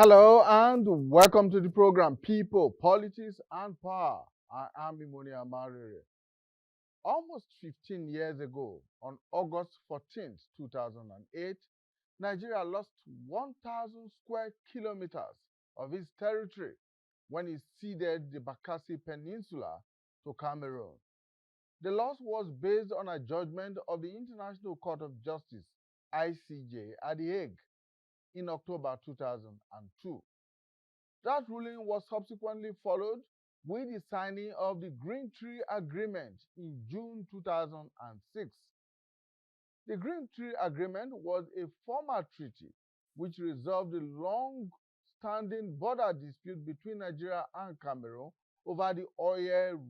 Hello and welcome to the program People, Politics and Power. I am Imoni Amarere. Almost 15 years ago, on August 14th, 2008, Nigeria lost 1,000 square kilometers of its territory when it ceded the Bakassi Peninsula to Cameroon. The loss was based on a judgment of the International Court of Justice, ICJ, at The Hague in October 2002. That ruling was subsequently followed with the signing of the Green Tree Agreement in June 2006. The Green Tree Agreement was a formal treaty which resolved the long-standing border dispute between Nigeria and Cameroon over the oil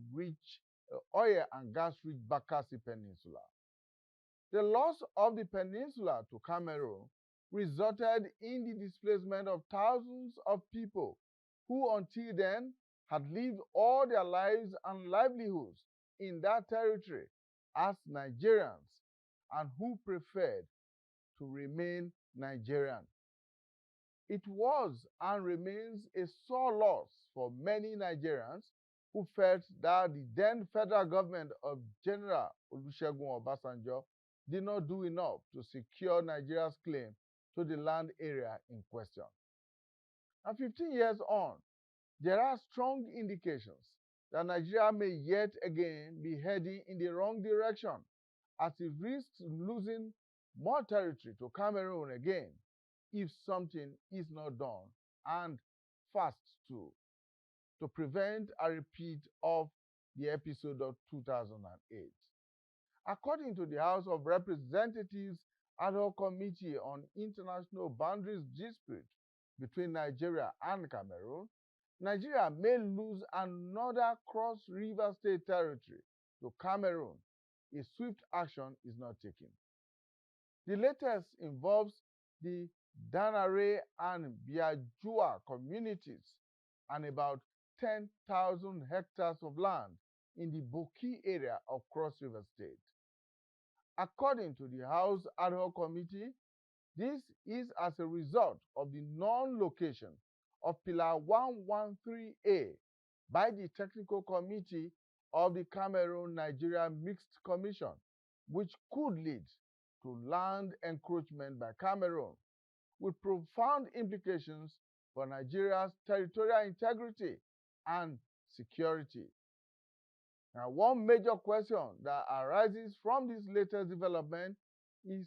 and gas-rich Bakassi Peninsula. The loss of the peninsula to Cameroon resulted in the displacement of thousands of people who until then had lived all their lives and livelihoods in that territory as Nigerians and who preferred to remain Nigerian. It was and remains a sore loss for many Nigerians who felt that the then federal government of General Olusegun Obasanjo did not do enough to secure Nigeria's claim to the land area in question. And 15 years on, there are strong indications that Nigeria may yet again be heading in the wrong direction as it risks losing more territory to Cameroon again if something is not done, and fast too, to prevent a repeat of the episode of 2008. According to the House of Representatives Ad hoc Committee on International Boundaries Dispute between Nigeria and Cameroon, Nigeria may lose another cross-river state territory to Cameroon if swift action is not taken. The latest involves the Danare and Biajua communities and about 10,000 hectares of land in the Boki area of Cross River State. According to the House Ad hoc Committee, this is as a result of the non-location of Pillar 113A by the Technical Committee of the Cameroon-Nigeria Mixed Commission, which could lead to land encroachment by Cameroon, with profound implications for Nigeria's territorial integrity and security. Now, one major question that arises from this latest development is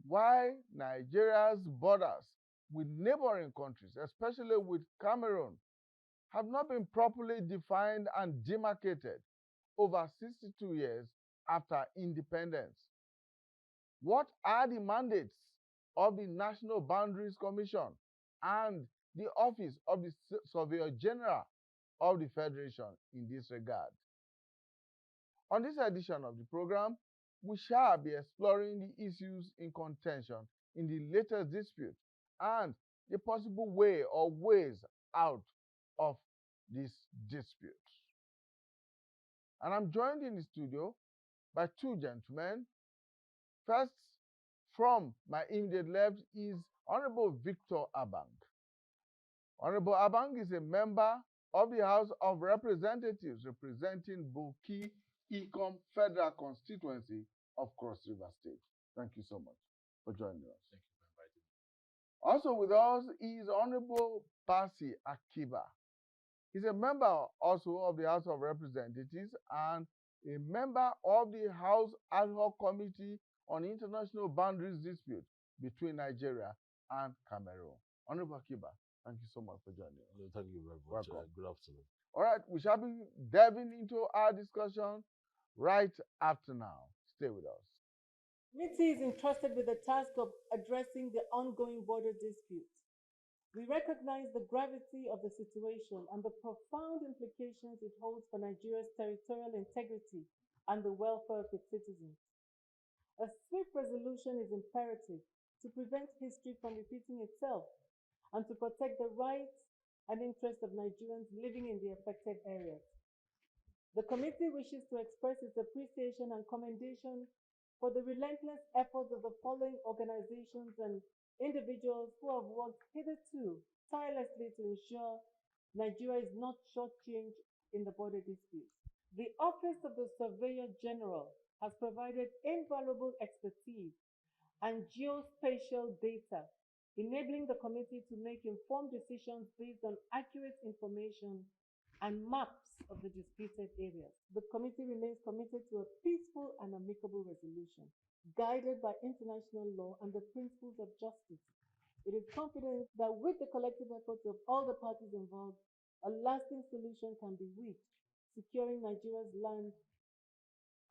why Nigeria's borders with neighboring countries, especially with Cameroon, have not been properly defined and demarcated over 62 years after independence. What are the mandates of the National Boundaries Commission and the Office of the Surveyor General of the Federation in this regard? On this edition of the program, we shall be exploring the issues in contention in the latest dispute and the possible way or ways out of this dispute. And I'm joined in the studio by two gentlemen. First, from my immediate left is Honorable Victor Abang. Honorable Abang is a member of the House of Representatives representing Boki Ecom Federal Constituency of Cross River State. Thank you so much for joining us. Thank you for inviting me. Also with us is Honorable Basi Akiba. He's a member also of the House of Representatives and a member of the House Ad hoc Committee on International Boundaries Dispute between Nigeria and Cameroon. Honorable Akiba, thank you so much for joining us. Thank you very much. Welcome. Good afternoon. All right, we shall be delving into our discussion right after now. Stay with us. Committee is entrusted with the task of addressing the ongoing border dispute. We recognize the gravity of the situation and the profound implications it holds for Nigeria's territorial integrity and the welfare of its citizens. A swift resolution is imperative to prevent history from repeating itself and to protect the rights and interests of Nigerians living in the affected areas. The committee wishes to express its appreciation and commendation for the relentless efforts of the following organizations and individuals who have worked hitherto tirelessly to ensure Nigeria is not shortchanged in the border dispute. The Office of the Surveyor General has provided invaluable expertise and geospatial data, enabling the committee to make informed decisions based on accurate information and maps of the disputed areas. The committee remains committed to a peaceful and amicable resolution, guided by international law and the principles of justice. It is confident that with the collective efforts of all the parties involved, a lasting solution can be reached, securing Nigeria's land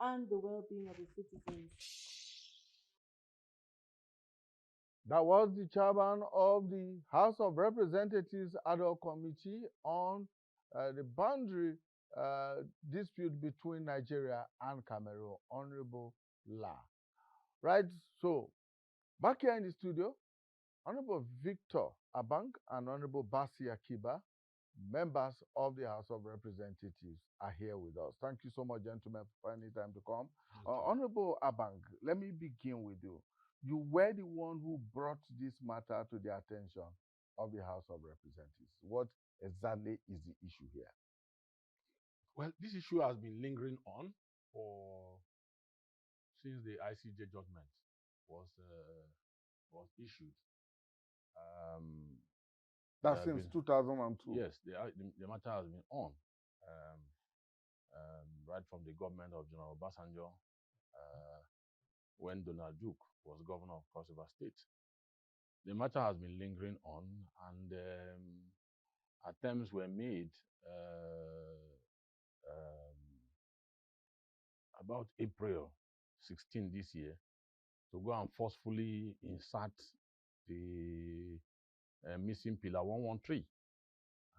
and the well-being of its citizens. That was the chairman of the House of Representatives Ad hoc Committee on the boundary dispute between Nigeria and Cameroon, Honorable La. Right, so back here in the studio, Honorable Victor Abang and Honorable Basi Akiba, members of the House of Representatives, are here with us. Thank you so much, gentlemen, for finding time to come. Honorable Abang, let me begin with you. You were the one who brought this matter to the attention of the House of Representatives. What exactly is the issue here? Well, this issue has been lingering on since the ICJ judgment was issued. That's since 2002. Yes, the matter has been on right from the government of General Obasanjo when Donald Duke was governor of Cross River State. The matter has been lingering on, and attempts were made about April 16 this year to go and forcefully insert the missing pillar 113.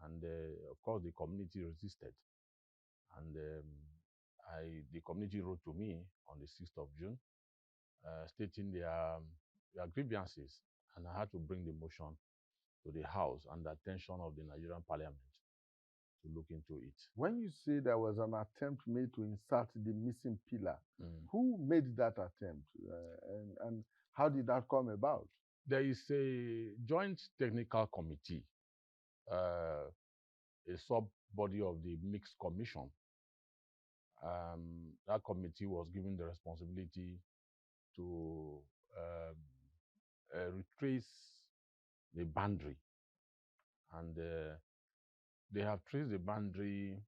And of course, the community resisted. And the community wrote to me on the 6th of June, stating their grievances. And I had to bring the motion to the House and the attention of the Nigerian Parliament to look into it. When you say there was an attempt made to insert the missing pillar, who made that attempt and how did that come about? There is a joint technical committee, a sub-body of the mixed commission. That committee was given the responsibility to retrace the boundary, and they have traced the boundary.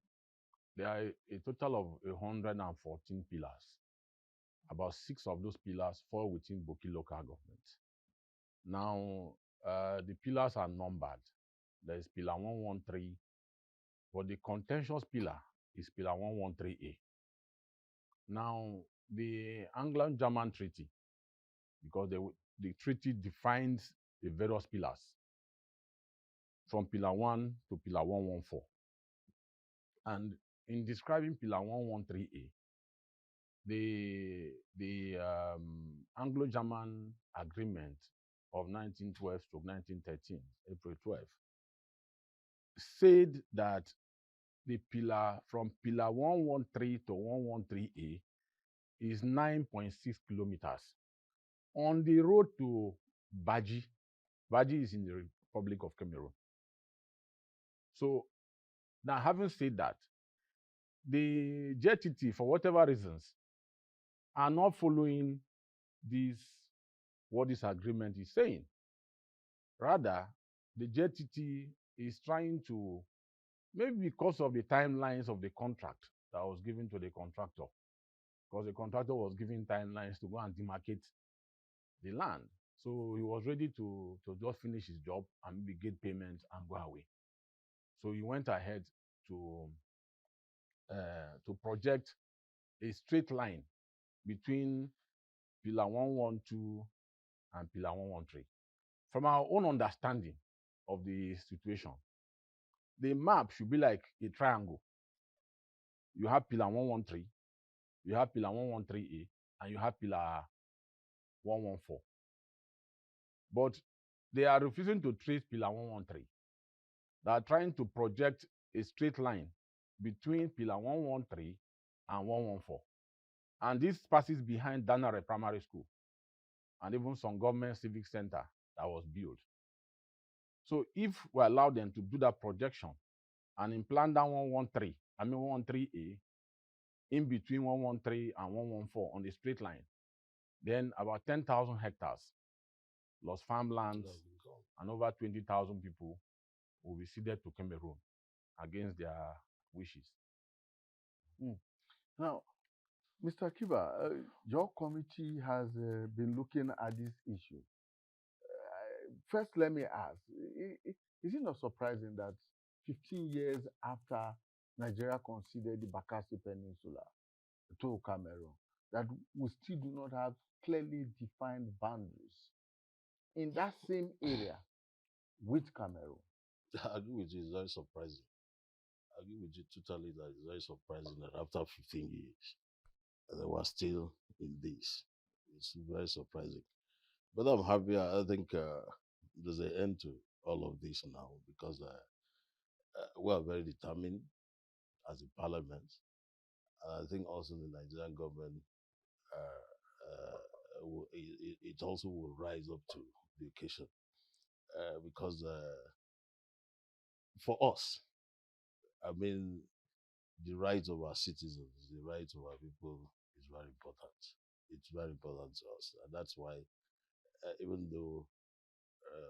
There are a total of 114 pillars. About 6 of those pillars fall within Boki local government. Now, the pillars are numbered. There is pillar 113, but the contentious pillar is pillar 113A. Now, the Anglo-German treaty, because the treaty defines the various pillars from pillar 1 to pillar 114. And in describing pillar 113A, the Anglo-German agreement of 1912 to 1913, April 12, said that the pillar from pillar 113 to 113A is 9.6 kilometers on the road to Baji. Baji is in the Republic of Cameroon. So now, having said that, the JTT, for whatever reasons, are not following what this agreement is saying. Rather, the JTT is trying to, maybe because of the timelines of the contract that was given to the contractor, because the contractor was given timelines to go and demarcate the land. So he was ready to just finish his job and maybe get payment and go away. So he went ahead to project a straight line between pillar 112 and pillar 113. From our own understanding of the situation, the map should be like a triangle. You have pillar 113, you have pillar 113A, and you have pillar 114. But they are refusing to trace pillar 113. They are trying to project a straight line between pillar 113 and 114. And this passes behind Danare Primary School and even some government civic center that was built. So if we allow them to do that projection and implant that 113, 113A, in between 113 and 114 on the straight line, then about 10,000 hectares lost farmlands and over 20,000 people will be ceded to Cameroon against their wishes. Now, Mr. Kiba, your committee has been looking at this issue. First, let me ask, is it not surprising that 15 years after Nigeria conceded the Bakassi Peninsula to Cameroon, that we still do not have clearly defined boundaries in that same area with Cameroon? I agree with you. It's very surprising. I agree with you totally that it's very surprising that after 15 years, they were still in this. It's very surprising. But I'm happy. I think there's an end to all of this now because we are very determined as a parliament. And I think also the Nigerian government, it also will rise up to the occasion because for us, I mean, the rights of our citizens, the rights of our people is very important. It's very important to us. And that's why, even though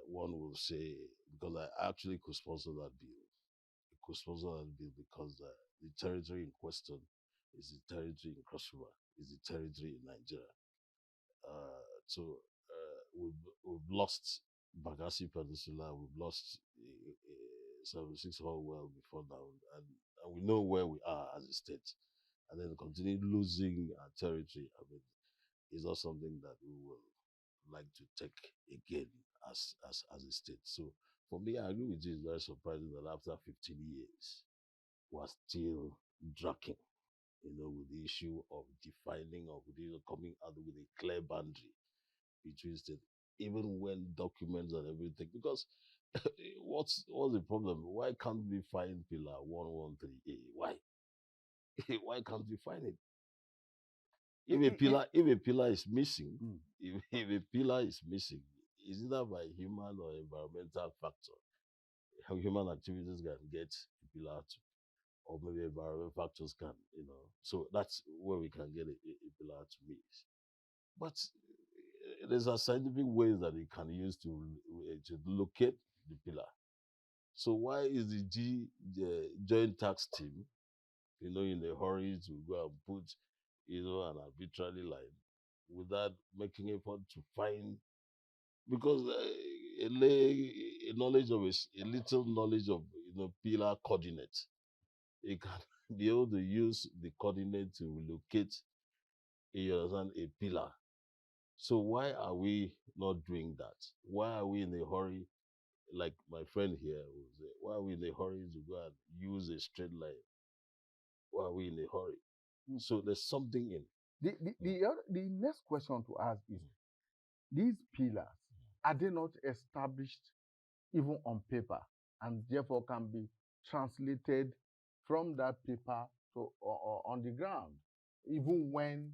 one will say, because I actually co-sponsor that bill, because the territory in question is the territory in Cross River, is the territory in Nigeria. We've lost Bagassi Peninsula, we've lost 76 Hall well before now, and we know where we are as a state. And then continue losing our territory, I mean, is not something that we will like to take again as a state. So for me, I agree with you, it's very surprising that after 15 years, we're still dragging, with the issue of defining or coming out with a clear boundary between states, even when documents and everything. Because what's the problem? Why can't we find pillar 113A? Why? Why can't we find it? If a pillar is missing, if a pillar is missing, is either by human or environmental factor. How human activities can get a pillar out, or maybe environmental factors can, So that's where we can get a pillar to miss. But there's a scientific ways that we can use to locate the pillar. So why is the joint tax team, in a hurry to go and put, an arbitrary line without making effort to find? Because a little knowledge of pillar coordinates, it can be able to use the coordinate to relocate a pillar. So why are we not doing that? Why are we in a hurry? Like my friend here will say, why are we in a hurry to go and use a straight line? Why are we in a hurry? So there's something in. The next question to ask is, these pillars, are they not established even on paper, and therefore can be translated from that paper to on the ground, even when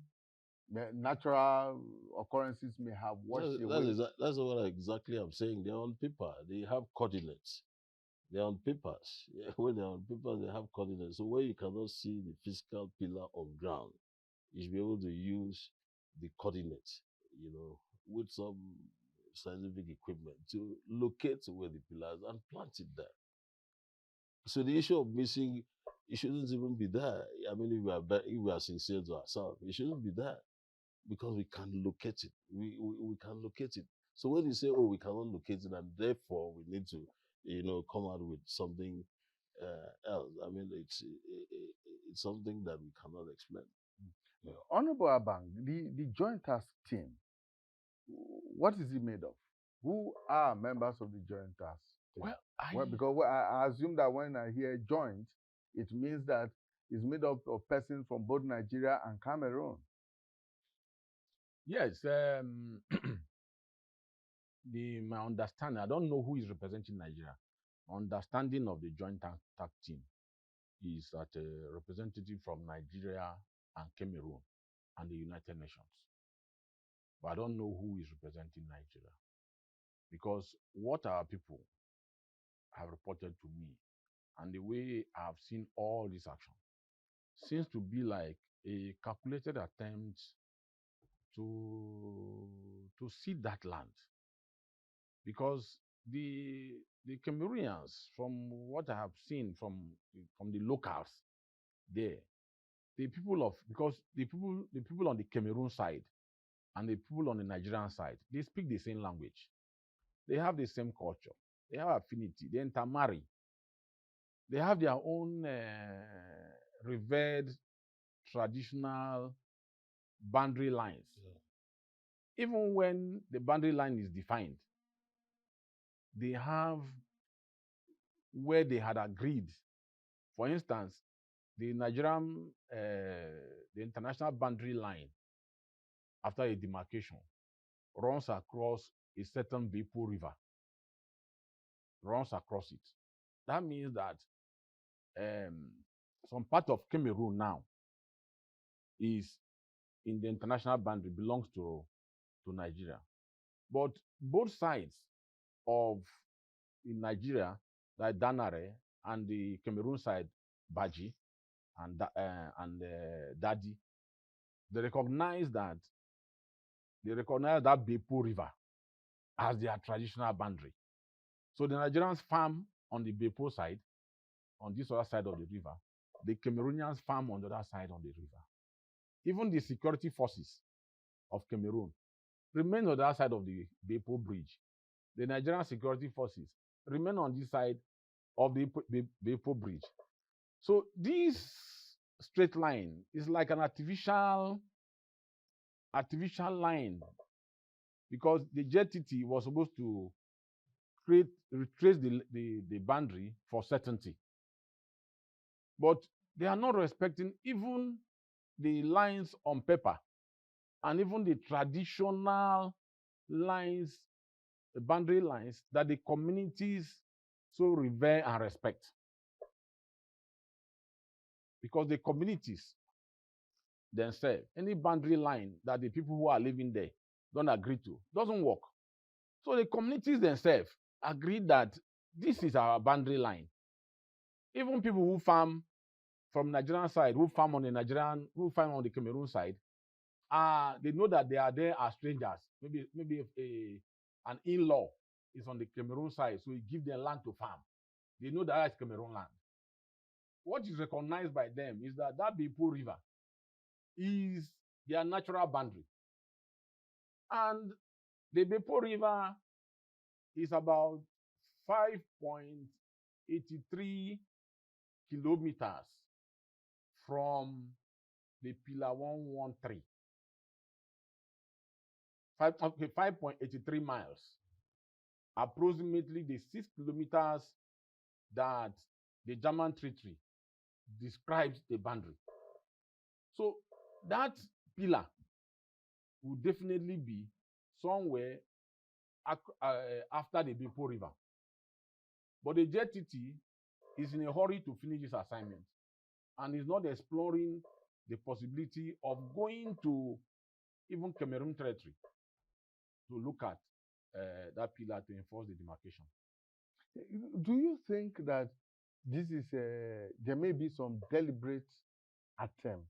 the natural occurrences may have washed away? That's what exactly I'm saying. They're on paper. They have coordinates. They're on papers. Yeah, when they're on paper, they have coordinates. So where you cannot see the physical pillar on ground, you should be able to use the coordinates, with some scientific equipment to locate where the pillars and plant it there. So the issue of missing, it shouldn't even be there. I mean, if we are sincere to ourselves, it shouldn't be there because we can locate it. We can locate it. So when you say, oh, we cannot locate it, and therefore we need to, come out with something else. I mean, it's something that we cannot explain. Honorable Abang, the joint task team, what is it made of? Who are members of the joint task team? Because I assume that when I hear joint, it means that it's made up of persons from both Nigeria and Cameroon. Yes, my understanding, I don't know who is representing Nigeria. My understanding of the joint task team is that a representative from Nigeria and Cameroon and the United Nations. But I don't know who is representing Nigeria, because what our people have reported to me and the way I've seen all this action seems to be like a calculated attempt to cede that land, because the Cameroonians, from what I have seen from the locals there, the people of because the people on the Cameroon side and the people on the Nigerian side, they speak the same language, they have the same culture, they have affinity, they intermarry, they have their own revered traditional boundary lines. Even when the boundary line is defined, they have where they had agreed. For instance, the Nigerian, the international boundary line after a demarcation runs across a certain Bepo River, runs across it. That means that um, some part of Cameroon now is in the international boundary, belongs to Nigeria. But both sides of in Nigeria, like Danare, and the Cameroon side, Baji and Dadi, they recognize that Bepo River as their traditional boundary. So the Nigerians farm on the Bepo side, on this other side of the river. The Cameroonians farm on the other side of the river. Even the security forces of Cameroon remain on the other side of the Bepo Bridge. The Nigerian security forces remain on this side of the Bepo Bridge. So this straight line is like an artificial line, because the JTT was supposed to retrace the boundary for certainty. But they are not respecting even the lines on paper and even the traditional lines, the boundary lines that the communities so revere and respect. Because the communities themselves, any boundary line that the people who are living there don't agree to, doesn't work. So the communities themselves agree that this is our boundary line. Even people who farm from Nigerian side, who farm on the Cameroon side, they know that they are there as strangers. Maybe if an in-law is on the Cameroon side, so he give them land to farm. They know that is Cameroon land. What is recognized by them is that Bepo River is their natural boundary. And the Bepo River is about 5.83 kilometers from the Pillar 113. 5.83 miles. Approximately the 6 kilometers that the German treaty describes the boundary. So that pillar will definitely be somewhere after the Bepo River. But the JTT is in a hurry to finish this assignment and is not exploring the possibility of going to even Cameroon territory to look at that pillar to enforce the demarcation. Do you think that this is there may be some deliberate attempt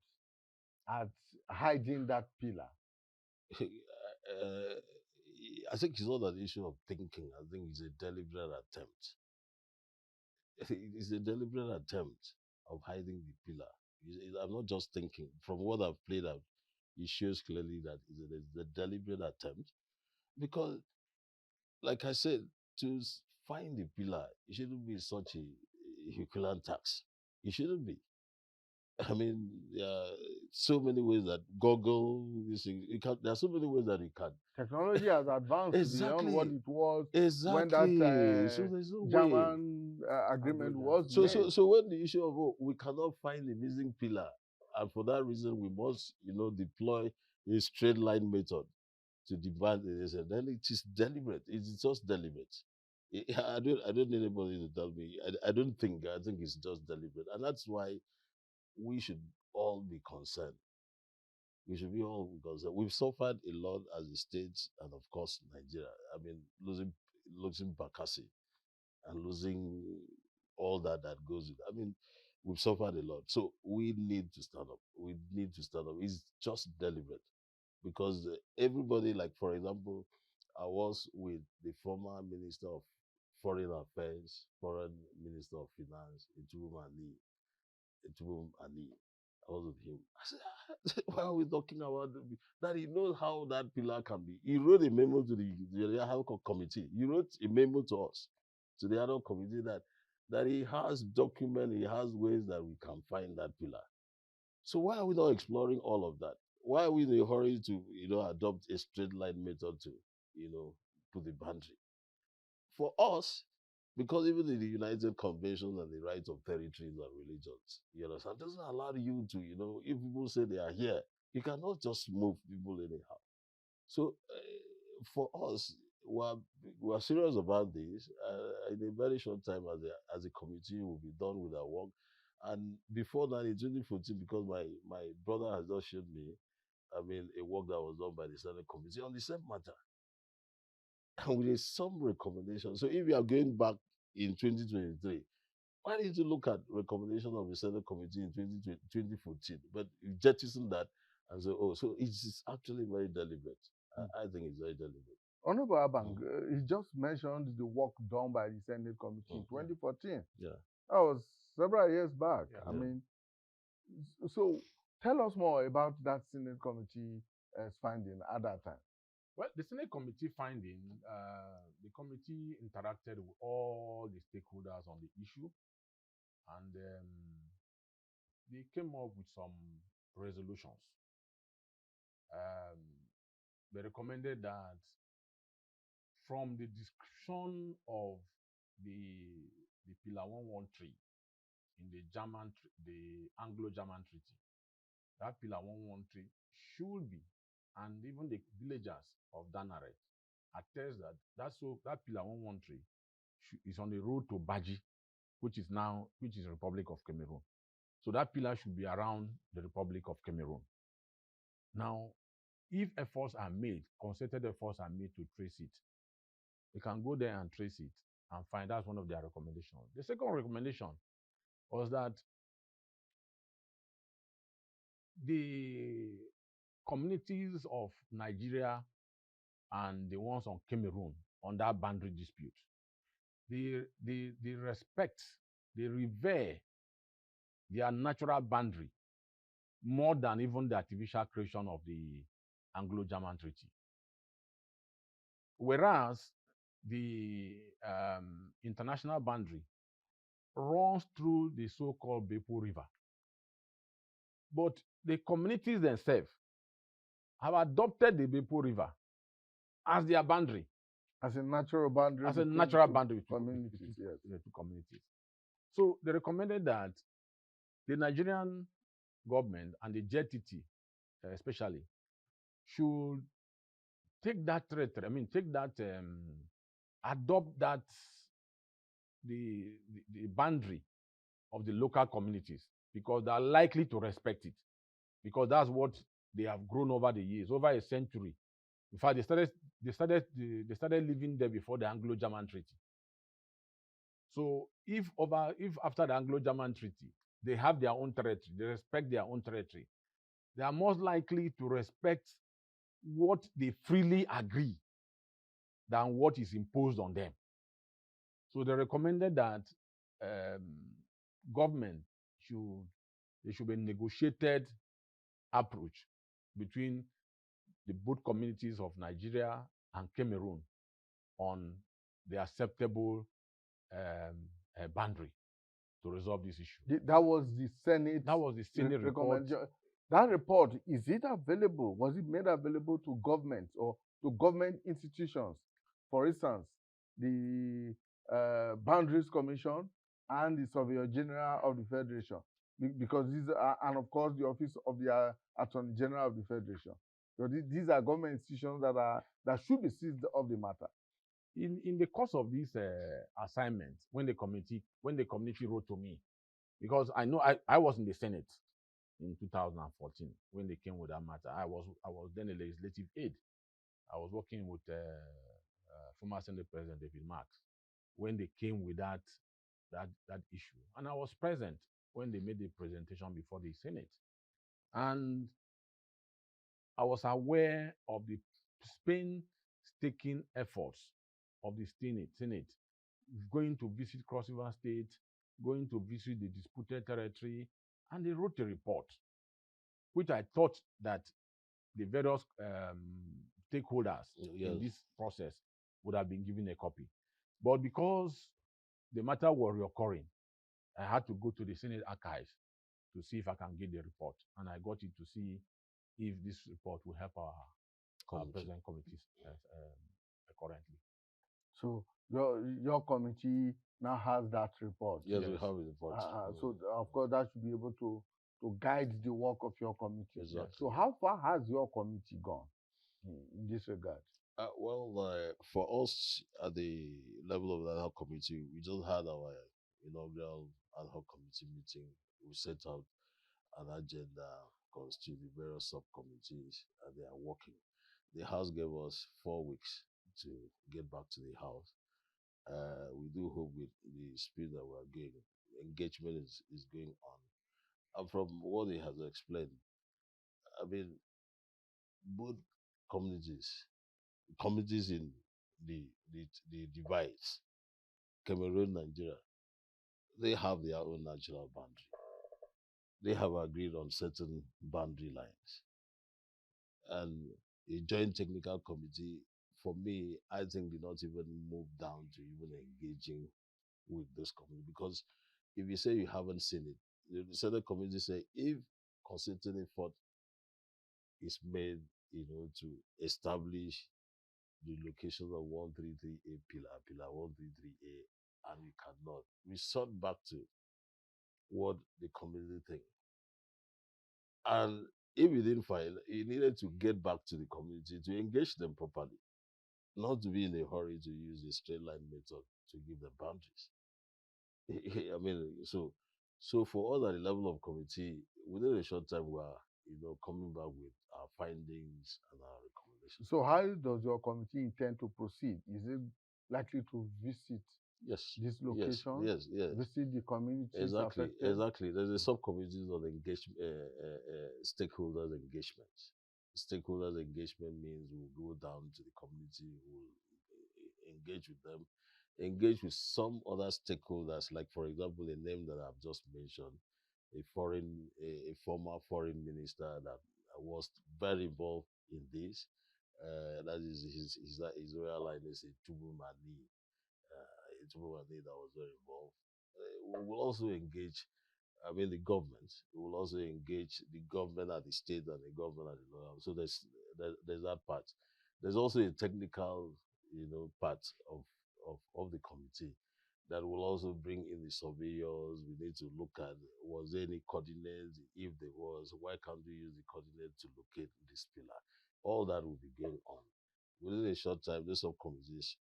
at hiding that pillar? I think it's not an issue of thinking. I think it's a deliberate attempt. It's a deliberate attempt of hiding the pillar. I'm not just thinking. From what I've played out, it shows clearly that it's a deliberate attempt. Because, like I said, to find the pillar, it shouldn't be such a Herculean tax. It shouldn't be. I mean, there are so many ways that Google, there are so many ways that you can. Technology has advanced beyond what it was when Exactly. that So there's no German agreement was made. So when the issue of we cannot find a missing pillar, and for that reason we must, deploy a straight line method to divide it, then it is deliberate. It's just deliberate. I don't need anybody to tell me. I don't think. I think it's just deliberate, and that's why we should all be concerned. We should be all concerned. We've suffered a lot as a state, and of course, Nigeria. I mean, losing losing Bakassi and losing all that goes with. I mean, we've suffered a lot, so we need to stand up. We need to stand up. It's just deliberate because everybody, like for example, I was with the former Minister of Foreign Affairs, Foreign Minister of Finance, Itubu Ali. I was with him. I said, why are we talking about that? He knows how that pillar can be. He wrote a memo to the High Court committee. He wrote a memo to us, to the other committee, that he has document, he has ways that we can find that pillar. So why are we not exploring all of that? Why are we in a hurry to, adopt a straight line method to, put the boundary? For us, because even in the United Convention and the rights of territories and religions, doesn't allow you to, if people say they are here, you cannot just move people anyhow. So for us, we're serious about this. In a very short time, as a committee, we'll be done with our work. And before that, in 2014, because my brother has just showed me, a work that was done by the Senate committee on the same matter. And with some recommendations. So if you are going back in 2023, why did you look at recommendation of the Senate committee in 2014? But you jettison that and say, oh, so it's actually very deliberate. I think it's very deliberate. Honorable Abang, he just mentioned the work done by the Senate committee in 2014. Yeah. That was several years back. Yeah. I mean, so tell us more about that Senate committee finding at that time. Well, the Senate committee finding, the committee interacted with all the stakeholders on the issue, and they came up with some resolutions. They recommended that from the description of the Pillar 113 in the Anglo-German Treaty, that Pillar 113 should be, and even the villagers of Danare attest that Pillar 113 is on the road to Baji, which is Republic of Cameroon. So that pillar should be around the Republic of Cameroon. Now, if efforts are made, concerted efforts are made to trace it, we can go there and trace it and find out one of their recommendations. The second recommendation was that the communities of Nigeria and the ones on Cameroon on that boundary dispute, they respect, they revere their natural boundary more than even the artificial creation of the Anglo-German Treaty. Whereas the international boundary runs through the so-called Bepo River. But the communities themselves have adopted the Bepo River as their boundary. As a natural boundary. As a natural boundary between the two communities. So they recommended that the Nigerian government and the JTT especially should take that territory, adopt that the boundary of the local communities, because they are likely to respect it, because that's what they have grown over the years, over a century. In fact, they started living there before the Anglo-German Treaty. So if after the Anglo-German Treaty, they have their own territory, they respect their own territory, they are most likely to respect what they freely agree than what is imposed on them. So they recommended that government should be a negotiated approach between the both communities of Nigeria and Cameroon on the acceptable boundary to resolve this issue. That was the Senate. That was the Senate report. That report, is it available? Was it made available to government or to government institutions? For instance, the Boundaries Commission and the Surveyor General of the Federation, because these are, and of course the Office of the Attorney General of the Federation. So these are government institutions that should be seized of the matter. In the course of this assignment, when the committee wrote to me, because I know I was in the Senate in 2014 when they came with that matter. I was then a legislative aide. I was working with former Senate President David Marks when they came with that issue, and I was present when they made the presentation before the Senate, and I was aware of the painstaking efforts of the Senate going to visit Cross River State, going to visit the disputed territory, and they wrote a report, which I thought that the various stakeholders Yes. in this process would have been given a copy. But because the matter was recurring, I had to go to the Senate archives to see if I can get the report. And I got it to see if this report will help our present committees currently. So your committee now has that report. Yes, we Yes. have a report. So of course that should be able to guide the work of your committee. Exactly. So how far has your committee gone in this regard? For us at the level of the ad hoc committee, we just had our inaugural ad hoc committee meeting. We set out an agenda, constitute the various subcommittees, and they are working. The House gave us 4 weeks to get back to the House. We do hope with the speed that we are going, engagement is going on. And from what he has explained, I mean, both communities, communities in the divides, Cameroon, Nigeria, they have their own natural boundary. They have agreed on certain boundary lines. And a joint technical committee, for me, I think did not even move down to even engaging with this community. Because if you say you haven't seen it, the Senate committee say if concerted effort is made, to establish the locations of 133A pillar 133A, and we cannot resort back to what the community think. And if you didn't find, you needed to get back to the community to engage them properly, not to be in a hurry to use the straight line method to give them boundaries. I mean, so for us at the level of committee, within a short time, we are, coming back with our findings and our recommendations. So how does your committee intend to proceed? Is it likely to visit Yes. this location? Yes. Visit the communities Exactly. affected? Exactly. There's a subcommittee on engagement, stakeholders engagement. Stakeholders engagement means we'll go down to the community, we'll engage with them, engage with some other stakeholders, like for example, a name that I've just mentioned, a former foreign minister that was very involved in this. That is his Royal Highness Tubu Mani. That was very involved. We will also engage, the government. We will also engage the government at the state and the government at the local. So there's that part. There's also a technical, part of the committee that will also bring in the surveyors. We need to look at, was there any coordinates? If there was, why can't we use the coordinate to locate this pillar? All that will be going on. Within a short time, these subcommittees,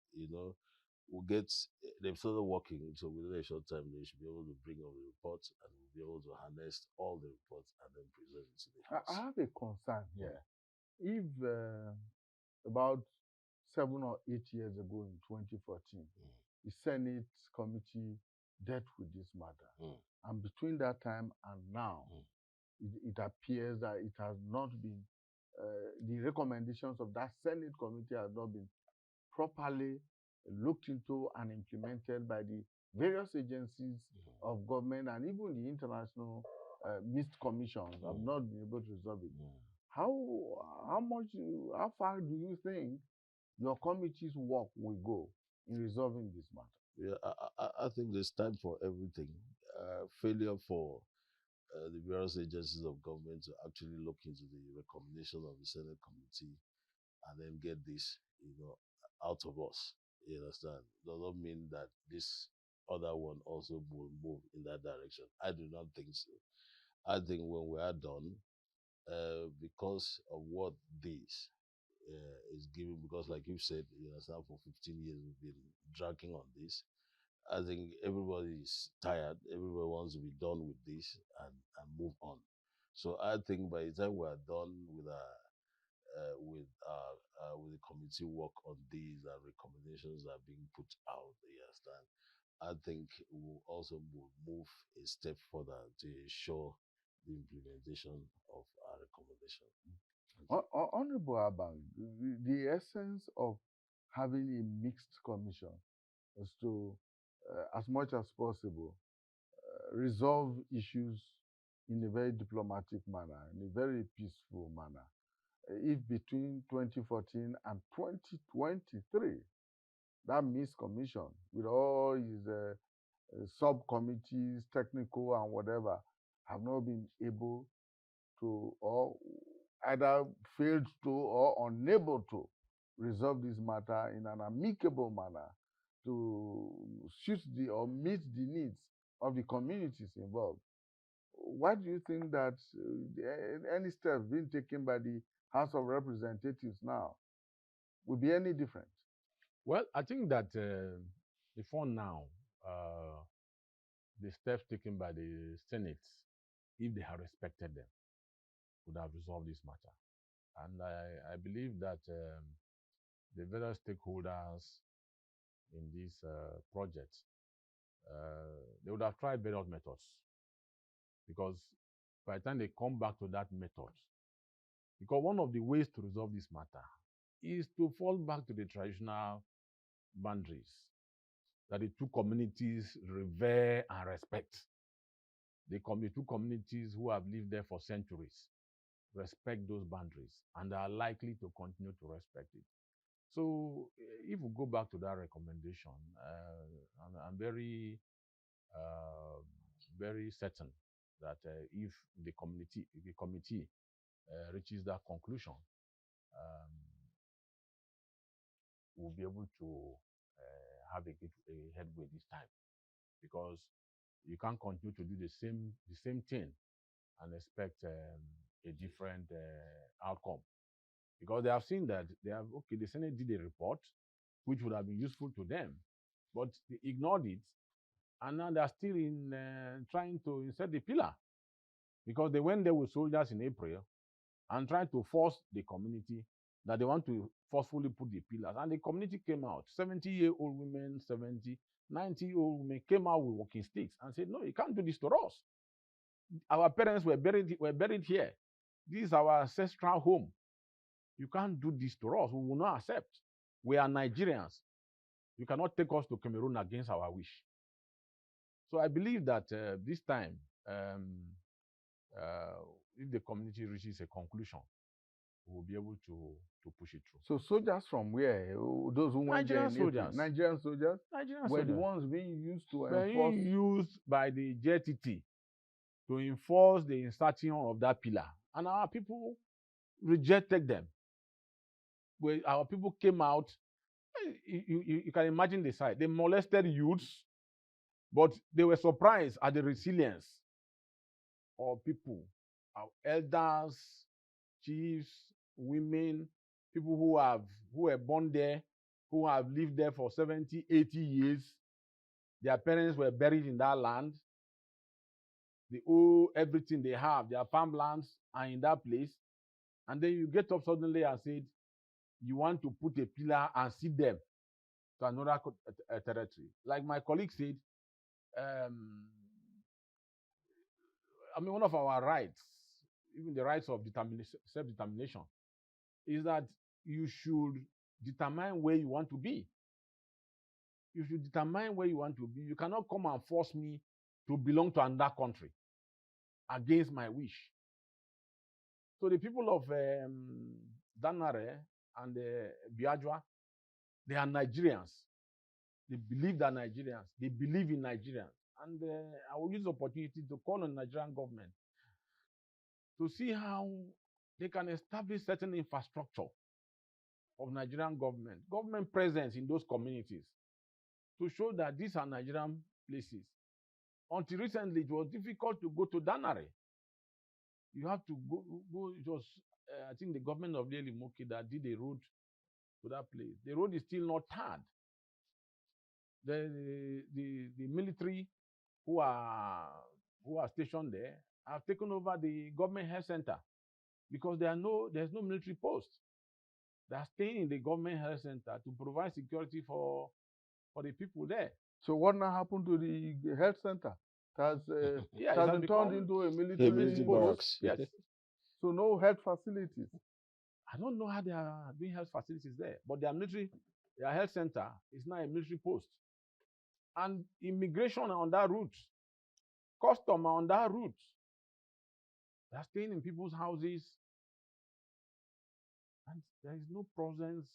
will get, they've started working, so within a short time, they should be able to bring up the reports and we'll be able to harness all the reports and then present it to the House. I have a concern here. If about 7 or 8 years ago in 2014, the Senate committee dealt with this matter, and between that time and now, it appears that it has not been, the recommendations of that Senate committee have not been properly looked into and implemented by the various agencies of government and even the international mixed commissions have not been able to resolve it. How far do you think your committee's work will go in resolving this matter? Yeah, I think there's time for everything. Failure for the various agencies of government to actually look into the recommendation of the Senate committee and then get this, out of us. You understand? Does not mean that this other one also will move in that direction. I do not think so. I think when we are done, because of what this is giving, because like you said, you understand, for 15 years we've been dragging on this. I think everybody is tired. Everybody wants to be done with this and move on. So I think by the time we are done with with the committee work on these and recommendations are being put out, you understand, I think we'll also move a step further to ensure the implementation of our recommendation. Honorable Abang, the essence of having a mixed commission is to, as much as possible, resolve issues in a very diplomatic manner, in a very peaceful manner. If between 2014 and 2023, that mixed commission, with all its subcommittees, technical and whatever, have not been able to, or either failed to or unable to resolve this matter in an amicable manner to suit the or meet the needs of the communities involved. Why do you think that any steps being taken by the House of Representatives now will be any different? Well, I think that before now, the steps taken by the Senate, if they had respected them, would have resolved this matter. And I believe that the various stakeholders in this project, they would have tried various methods, because by the time they come back to that method, because one of the ways to resolve this matter is to fall back to the traditional boundaries that the two communities revere and respect. The two communities who have lived there for centuries respect those boundaries and are likely to continue to respect it. So if we go back to that recommendation, I'm very, very certain that if the committee reaches that conclusion, um, we'll be able to have a headway this time, because you can't continue to do the same thing and expect a different outcome, because they have seen that the Senate did a report which would have been useful to them, but they ignored it, and now they are still in trying to insert the pillar, because they went there with soldiers in April and tried to force the community that they want to forcefully put the pillars. And the community came out, 70-year-old women, 70, 90-year-old women came out with walking sticks and said, no, you can't do this to us. Our parents were buried here. This is our ancestral home. You can't do this to us. We will not accept. We are Nigerians. You cannot take us to Cameroon against our wish. So I believe that this time, if the community reaches a conclusion, we will be able to push it through. So soldiers from where? Those who went there in April? Nigerian soldiers? Were the ones being used to enforce? Being used by the JTT to enforce the insertion of that pillar. And our people rejected them. When our people came out, you can imagine the sight. They molested youths, but they were surprised at the resilience of people, our elders, chiefs, women, people who were born there, who have lived there for 70, 80 years. Their parents were buried in that land. They owe everything they have. Their farmlands are in that place. And then you get up suddenly and said, you want to put a pillar and seat them to another territory. Like my colleague said, one of our rights, even the rights of self-determination, is that you should determine where you want to be. You should determine where you want to be. You cannot come and force me to belong to another country against my wish. So the people of Danare and Biajua, they are Nigerians. They believe they're Nigerians. They believe in Nigerians. And I will use the opportunity to call on the Nigerian government to see how they can establish certain infrastructure of Nigerian government presence in those communities, to show that these are Nigerian places. Until recently, it was difficult to go to Danare. You have to go. It was, I think, the government of Lely Moki that did a road to that place. The road is still not tarred. The military who are stationed there have taken over the government health center. because there's no military post. They are staying in the government health center to provide security for the people there. So what now happened to the health center? It has, Yeah, it it has has been turned become into a A military military post. barracks. Yes. So no health facilities. I don't know how they are doing health facilities there, but their health center is now a military post. And immigration are on that route, custom are on that route. They are staying in people's houses, and there is no presence,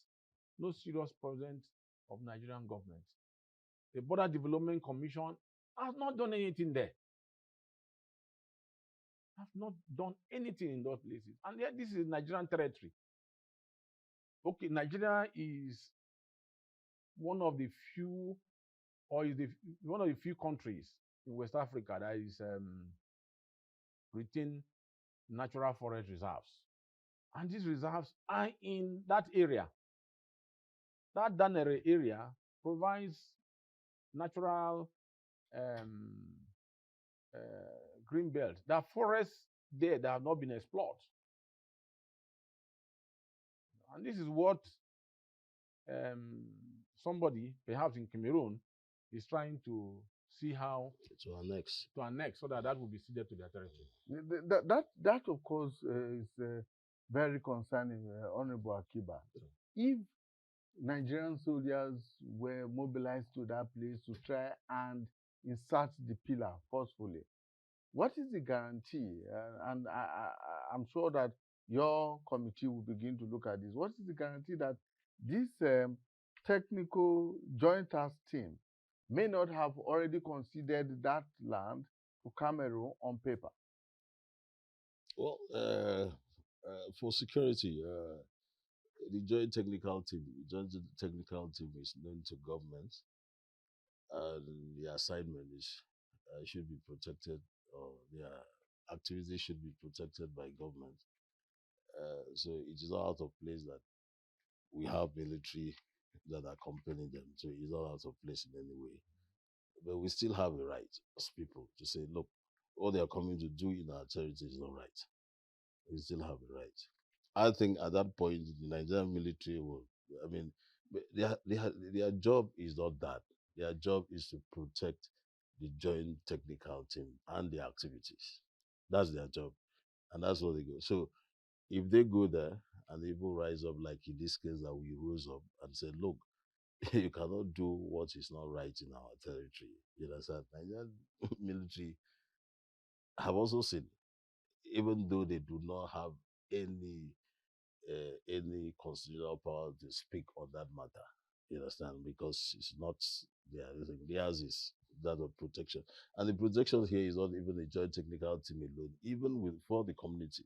no serious presence of Nigerian government. The Border Development Commission has not done anything there. Have not done anything in those places. And yet this is Nigerian territory. Okay, Nigeria is one of the few, or is one of the few countries in West Africa that is retain natural forest reserves. And these reserves are in that area. That Danare area provides natural um, uh, green belt. There are forests there that have not been explored. And this is what um, somebody, perhaps in Cameroon, is trying to see how To annex. so that will be ceded to their territory. That of course, is very concerning, Honorable Akiba. If Nigerian soldiers were mobilized to that place to try and insert the pillar forcefully, what is the guarantee? And I'm sure that your committee will begin to look at this. What is the guarantee that this technical joint task team may not have already considered that land to Cameroon on paper? Well, for security, the joint technical team is known to government, and the assignment is should be protected, or their activities should be protected by government. So it is not out of place that we have military that accompany them. So it's not out of place in any way. But we still have a right as people to say, look, what they are coming to do in our territory is not right. We still have a right. I think at that point, the Nigerian military will, I mean, their job is not that. Their job is to protect the joint technical team and the activities. That's their job. And that's what they go. So if they go there and they will rise up, like in this case that we rose up and said, look, you cannot do what is not right in our territory. You understand? Nigerian military have also seen, even though they do not have any constitutional power to speak on that matter. You understand? Because it's not theirs is that of protection. And the protection here is not even a joint technical team alone, even with for the community.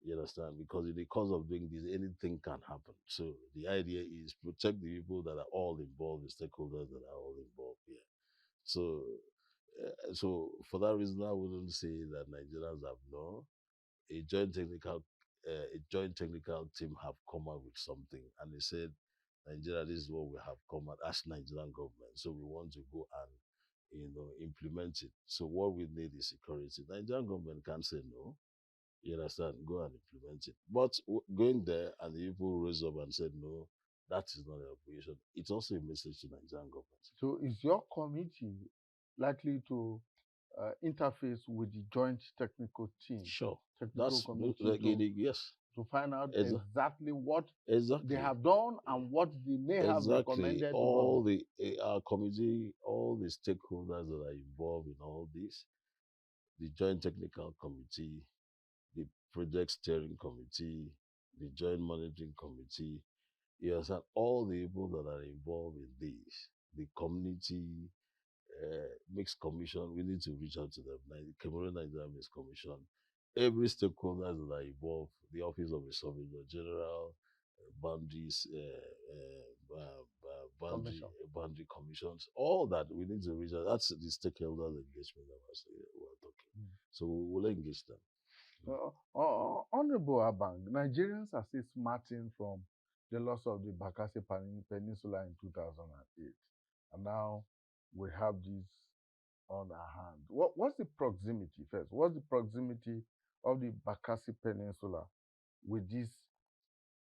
You understand? Because in the course of doing this, anything can happen. So the idea is protect the people that are all involved, the stakeholders that are all involved here. So for that reason, I wouldn't say that Nigerians have no a joint technical a joint technical team have come up with something, and they said, Nigeria, this is what we have come at as Nigerian government. So we want to go and implement it. So what we need is security. Nigerian government can't say no. You understand? Go and implement it. But going there and the people rose up and said no, that is not a obligation. It's also a message to Nigerian government. So is your committee likely to interface with the joint technical team? Sure. Technical That's committee yes. to find out Exa- exactly what Exactly. they have done and what they may have recommended to All government. our committee, all the stakeholders that are involved in all this, the joint technical committee, the project steering committee, the joint monitoring committee, you understand, all the people that are involved in this, the community mixed commission, we need to reach out to them. Cameroon Nigeria Mixed Commission, every stakeholder that are involved, the Office of the Surveyor General, boundaries, boundary commissions, all that we need to reach out. That's the stakeholders engagement that we're talking. So we will engage them. Honorable Abang, Nigerians are still smarting from the loss of the Bakassi Peninsula in 2008. And now we have this on our hand. What's the proximity first? What's the proximity of the Bakassi Peninsula with these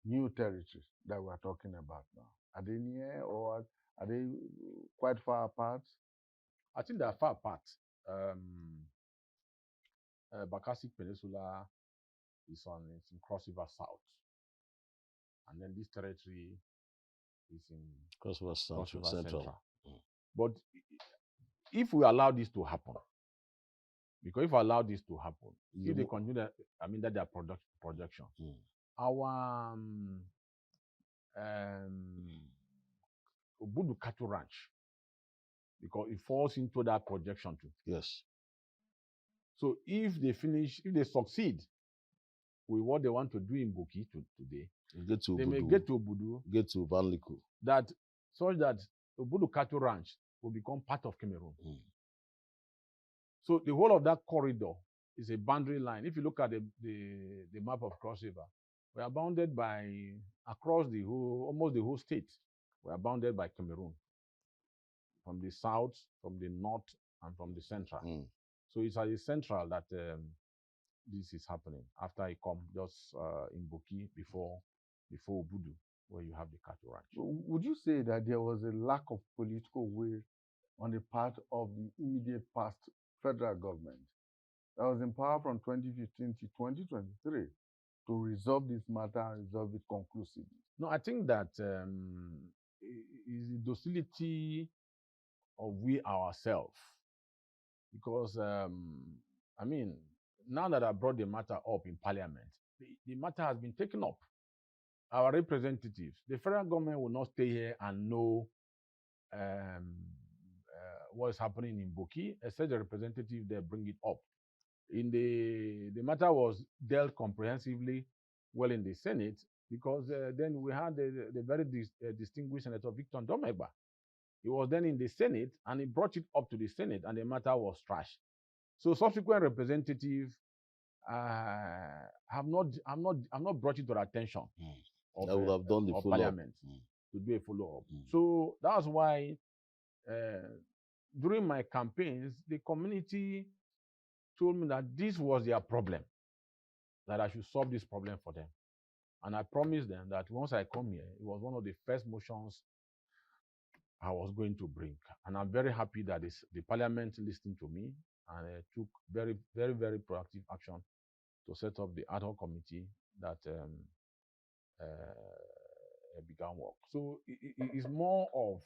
new territories that we're talking about now? Are they near or are they quite far apart? I think they are far apart. Bakassi Peninsula it's in Cross River South, and then this territory is in Cross River Cross River Central. Central. But if we allow this to happen, because if we allow this to happen, if they continue that, I mean that their projection, our Obudu Cattle Ranch, because it falls into that projection too. Yes. So if they succeed with what they want to do in Boki today, they may get to Obudu, get to Vanliku. That such that Obudu Cattle Ranch will become part of Cameroon. So the whole of that corridor is a boundary line. If you look at the map of Cross River, we are bounded by across almost the whole state. We are bounded by Cameroon from the south, from the north, and from the central. So it's at the central that this is happening. After I come just in Boki before Obudu, where you have the cattle ranch. Would you say that there was a lack of political will on the part of the immediate past federal government that was in power from 2015 to 2023 to resolve this matter and resolve it conclusively? No, I think that is the docility of we ourselves. Because, I mean, now that I brought the matter up in Parliament, the matter has been taken up. Our representatives, the federal government will not stay here and know what is happening in Boki, except the representative there bring it up. The matter was dealt comprehensively well in the Senate, because then we had the very distinguished Senator Victor Ndomegba. He was then in the Senate, and he brought it up to the Senate, and the matter was trashed. So subsequent representatives have not brought it to the attention of, I would have done the Parliament to do a follow-up. So that's why during my campaigns, the community told me that this was their problem, that I should solve this problem for them. And I promised them that once I come here, it was one of the first motions I was going to bring. And I'm very happy that the Parliament listened to me and took very, very, very proactive action to set up the ad hoc committee that began work. So it's more of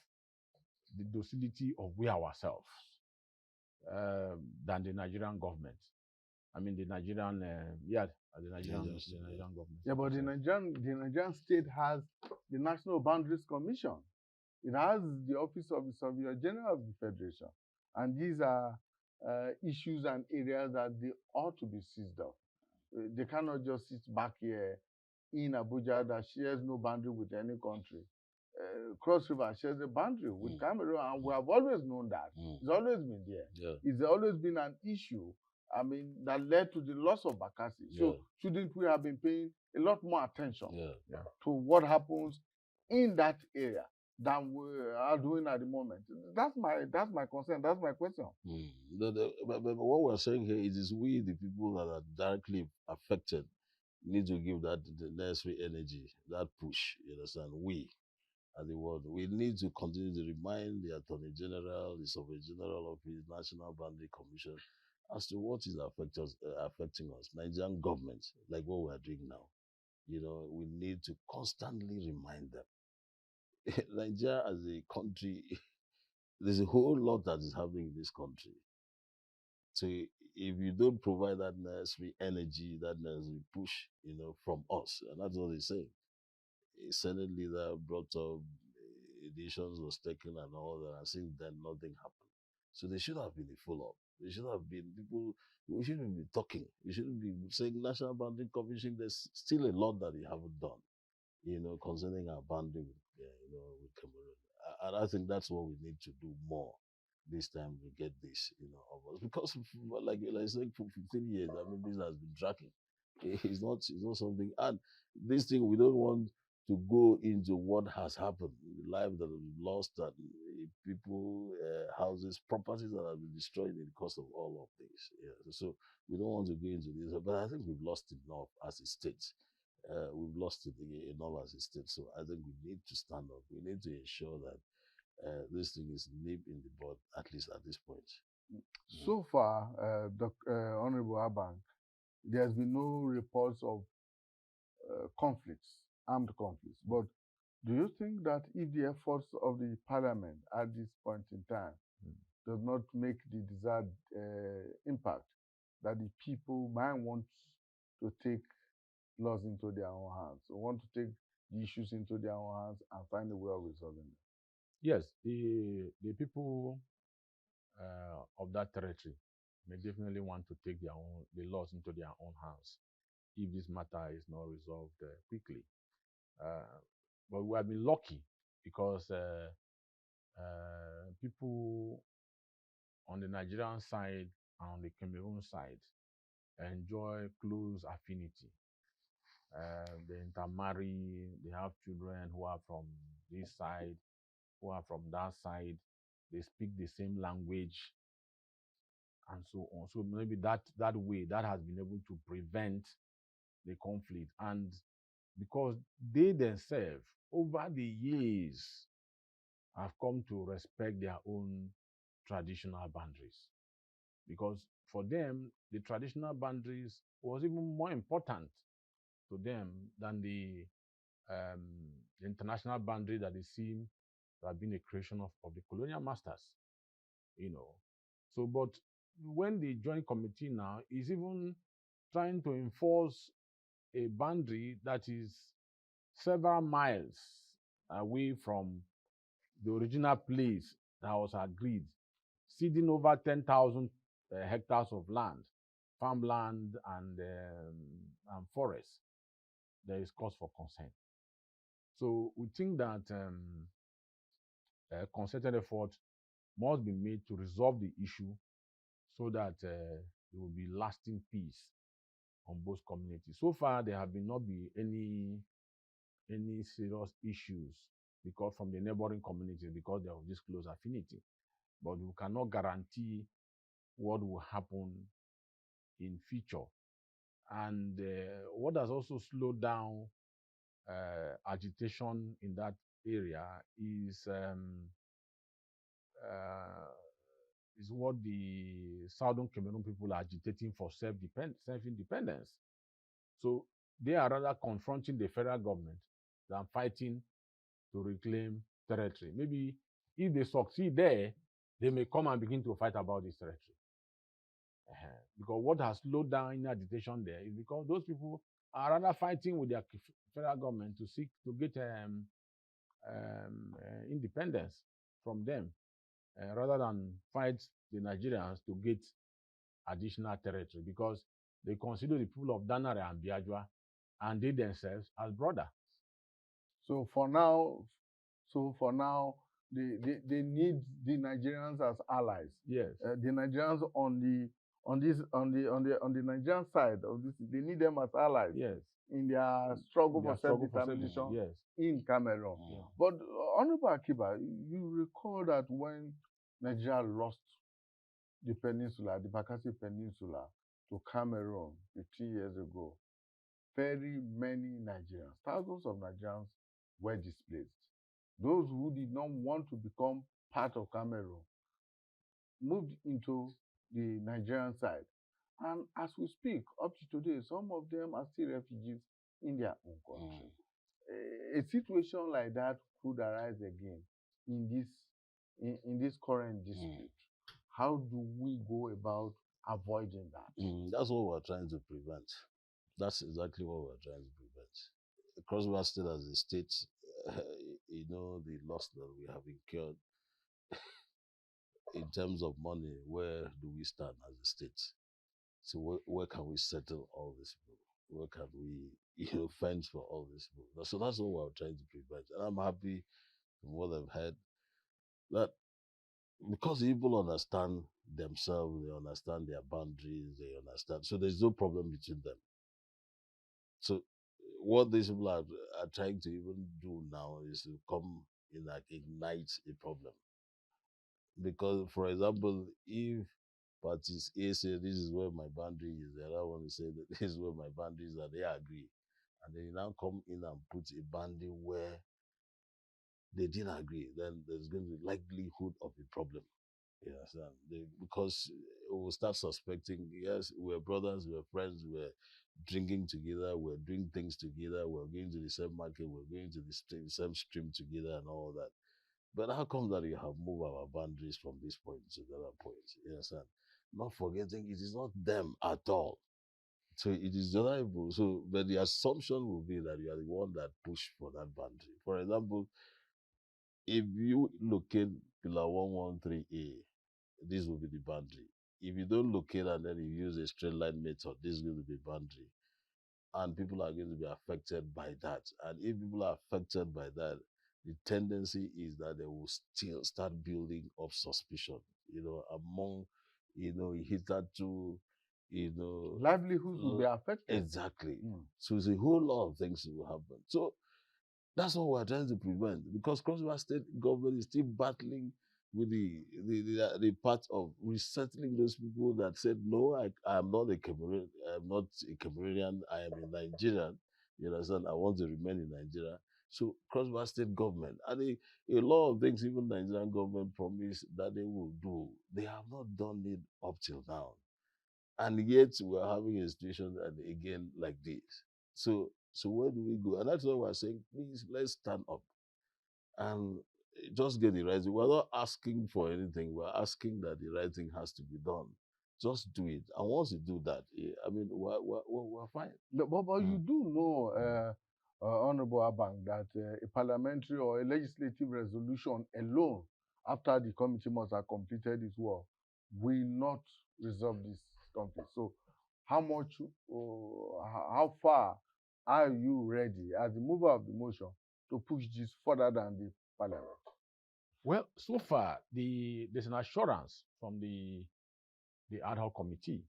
the docility of we ourselves than the Nigerian government. I mean, the Nigerian government. Yeah, but the Nigerian state has the National Boundaries Commission. It has the Office of the Surveyor General of the Federation. And these are issues and areas that they ought to be seized of. They cannot just sit back here in Abuja that shares no boundary with any country. Cross River shares a boundary with Cameroon, and we have always known that. It's always been there. Yeah. It's always been an issue, I mean, that led to the loss of Bakassi. So shouldn't we have been paying a lot more attention to what happens in that area than we are doing at the moment? That's my concern. That's my question. But what we're saying here is we, the people that are directly affected, need to give that the necessary energy, that push. You understand? We, as the world, we need to continue to remind the Attorney General, the Surveyor General of the National Boundary Commission, as to what is affecting us, Nigerian government, like what we are doing now. You know, we need to constantly remind them. Nigeria as a country, there's a whole lot that is happening in this country. So if you don't provide that necessary energy, that necessary push, you know, from us, and that's what they say. A Senate leader brought up editions was taken and all that, and since then nothing happened. So there should have been a follow-up. There should have been people. We shouldn't be talking. We shouldn't be saying National Boundary Commission. There's still a lot that they haven't done, you know, concerning our boundary with Cameroon. And I think that's what we need to do more this time to get this, you know, of us. Because like I said, for 15 years, I mean, this has been dragging. It's not something, and this thing, we don't want to go into what has happened, life that has been lost, and people, houses, properties that have been destroyed in the course of all of this. Yeah. So we don't want to go into this, but I think we've lost enough as a state. we've lost it enough as a state. So I think we need to stand up. We need to ensure that this thing is nipped in the bud, at least at this point. So far, Honorable Abang, there's been no reports of conflicts, armed conflicts. But do you think that if the efforts of the parliament at this point in time does not make the desired impact, that the people might want to take laws into their own hands, or want to take the issues into their own hands and find a way of resolving them? Yes, the people of that territory may definitely want to take the laws into their own hands if this matter is not resolved quickly. Uh, but we have been lucky because people on the Nigerian side and on the Cameroon side enjoy close affinity. They intermarry, they have children who are from this side, who are from that side, they speak the same language, and so on. So maybe that way that has been able to prevent the conflict. And because they themselves, over the years, have come to respect their own traditional boundaries. Because for them, the traditional boundaries was even more important to them than um, the international boundary that they seem to have been a creation of the colonial masters, you know. So, but when the joint committee now is even trying to enforce a boundary that is several miles away from the original place that was agreed, ceding over 10,000 hectares of land, farmland and forest, there is cause for concern. So we think that a concerted effort must be made to resolve the issue so that there will be lasting peace on both communities. So far, there have been not be any serious issues because from the neighboring communities because they have this close affinity. But we cannot guarantee what will happen in future. And what has also slowed down agitation in that area uh, is what the Southern Cameroon people are agitating for self-independence. So they are rather confronting the federal government than fighting to reclaim territory. Maybe if they succeed there, they may come and begin to fight about this territory. Because what has slowed down in agitation there is because those people are rather fighting with their federal government to seek to get independence from them, rather than fight the Nigerians to get additional territory, because they consider the people of Danare and Biajua and they themselves as brothers. So for now, they need the Nigerians as allies. Yes. The Nigerians on the Nigerian side of this, they need them as allies. Yes. In their struggle for self-determination yes. in Cameroon. Yeah. But Honorable Akiba, you recall that when Nigeria lost the peninsula, the Bakassi Peninsula, to Cameroon 15 years ago, very many Nigerians, thousands of Nigerians were displaced. Those who did not want to become part of Cameroon moved into the Nigerian side. And as we speak, up to today, some of them are still refugees in their own country. A situation like that could arise again in this current dispute. How do we go about avoiding that? That's what we're trying to prevent. That's exactly what we're trying to prevent. Cross River State as a state, the loss that we have incurred in terms of money, where do we stand as a state? So where can we settle all these people? Where can we, fence for all these people? So that's what we're trying to prevent. And I'm happy from what I've heard that because people understand themselves, they understand their boundaries, they understand. So there's no problem between them. So what these people are trying to even do now is to come in like ignite a problem. Because, for example, if parties A say this is where my boundary is, the other one will say that this is where my boundaries are, they agree. and then you now come in and put a boundary where they didn't agree, then there's going to be likelihood of a problem. You understand? Because we'll start suspecting, yes, we're brothers, we're friends, we're drinking together, we're doing things together, we're going to the same market, we're going to the same stream together and all that. But how come that you have moved our boundaries from this point to the other point? You understand? Not forgetting it is not them at all. So it is the other people. So, but the assumption will be that you are the one that pushed for that boundary. For example, if you locate pillar 113A, this will be the boundary. If you don't locate and then you use a straight line method, this is going to be boundary. And people are going to be affected by that. And if people are affected by that, the tendency is that they will still start building up suspicion, among, hitherto, Livelihoods will be affected. exactly. So it's a whole lot of things that will happen. So that's what we're trying to prevent, because Cross River State government is still battling with the part of resettling those people that said, no, I am not a Cameroonian, I am not a Cameroonian, I am a Nigerian. You understand? I want to remain in Nigeria. So Cross River State government, and a lot of things even Nigerian government promised that they will do, they have not done it up till now. And yet we're having a situation and again like this. So where do we go? And that's why we're saying, please, let's stand up and just get the right thing. We're not asking for anything. We're asking that the right thing has to be done. Just do it. And once you do that, I mean, we're fine. But you do know, Honorable Abang, that a parliamentary or a legislative resolution alone, after the committee must have completed its work, will not resolve this conflict. So, how far are you ready, as the mover of the motion, to push this further than the parliament? Well, so far, there's an assurance from the ad hoc committee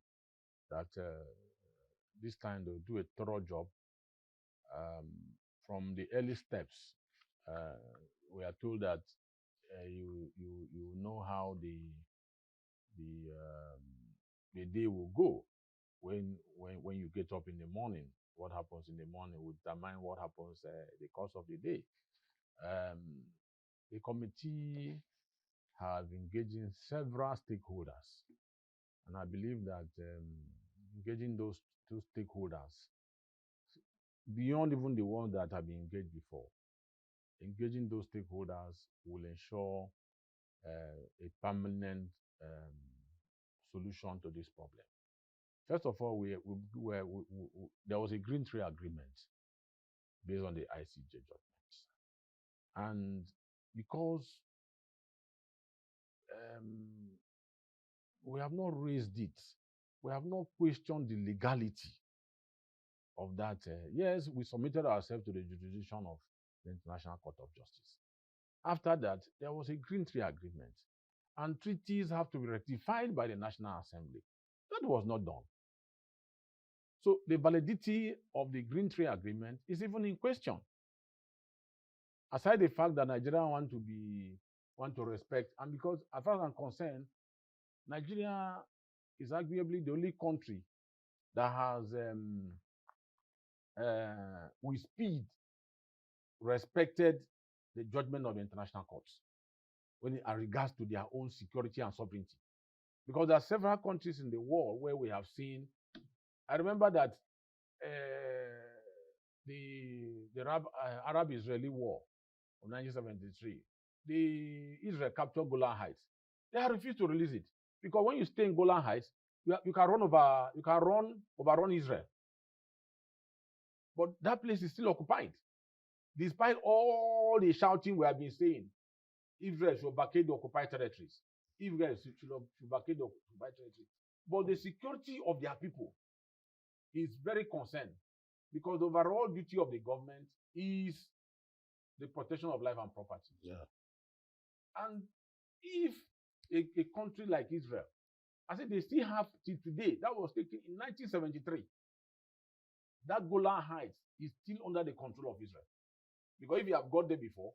that this time they'll do a thorough job. From the early steps, we are told that you know how the um, the day will go when you get up in the morning. What happens in the morning will determine what happens the course of the day. Um, the committee has engaged in several stakeholders, and I believe that engaging those two stakeholders beyond even the ones that have been engaged before, engaging those stakeholders will ensure a permanent solution to this problem. First of all, there was a green tree agreement based on the ICJ judgments. And because we have not raised it, we have not questioned the legality of that. Yes, we submitted ourselves to the jurisdiction of the International Court of Justice. After that, there was a green tree agreement, and treaties have to be ratified by the National Assembly. That was not done. So the validity of the green tree agreement is even in question. Aside the fact that Nigeria want to respect, and because as far as I'm concerned, Nigeria is arguably the only country that has with speed respected the judgment of the international courts when it regards to their own security and sovereignty. Because there are several countries in the world where we have seen. I remember that the Arab-Israeli war of 1973, Israel captured Golan Heights. They have refused to release it because when you stay in Golan Heights, you can overrun Israel. But that place is still occupied, despite all the shouting we have been saying. Israel should vacate the occupied territories. Israel should vacate the occupied territories. But the security of their people is very concerned, because the overall duty of the government is the protection of life and property. Yeah. And if a country like Israel, I said they still have till today, that was taken in 1973, that Golan Heights is still under the control of Israel. Because if you have got there before,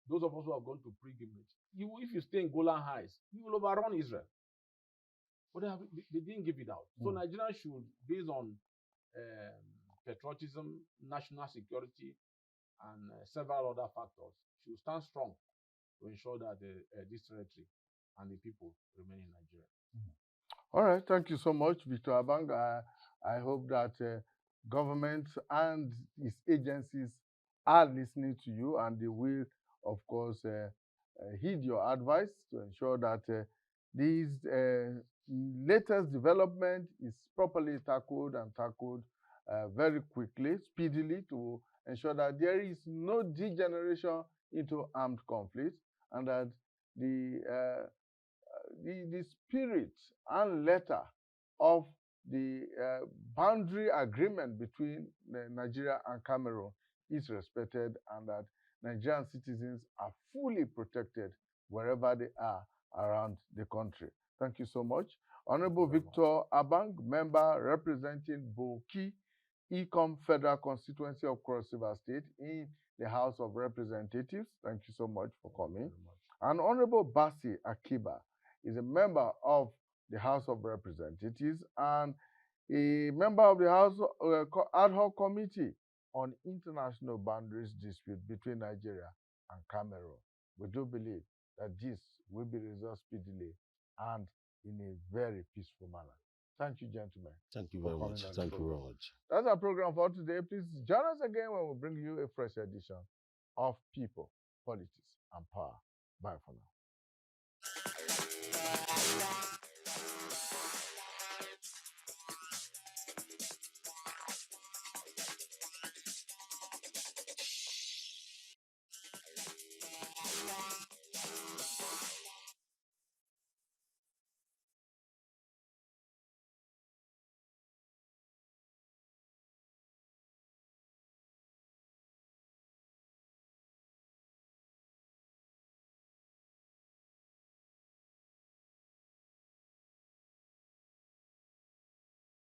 those of us who have gone to pilgrimage, if you stay in Golan Heights, you will overrun Israel. But they didn't give it out. So Nigeria should, based on patriotism, national security, and several other factors, should stand strong to ensure that this territory and the people remain in Nigeria. All right, thank you so much, Victor Abang. I hope that government and its agencies are listening to you, and they will, of course, heed your advice to ensure that these latest development is properly tackled and tackled very quickly, speedily, to ensure that there is no degeneration into armed conflict, and that the spirit and letter of the boundary agreement between Nigeria and Cameroon is respected, and that Nigerian citizens are fully protected wherever they are around the country. Thank you so much. Honorable Victor Abang, member representing Boki Ecom Federal Constituency of Cross River State in the House of Representatives. Thank you so much for coming. And Honorable Basi Akiba is a member of the House of Representatives and a member of the House Ad hoc Committee on International Boundaries Dispute between Nigeria and Cameroon. We do believe that this will be resolved speedily and in a very peaceful manner. Thank you, gentlemen. Thank you very much. Thank you very much. That's our program for today. Please join us again when we bring you a fresh edition of People, Politics, and Power. Bye for now.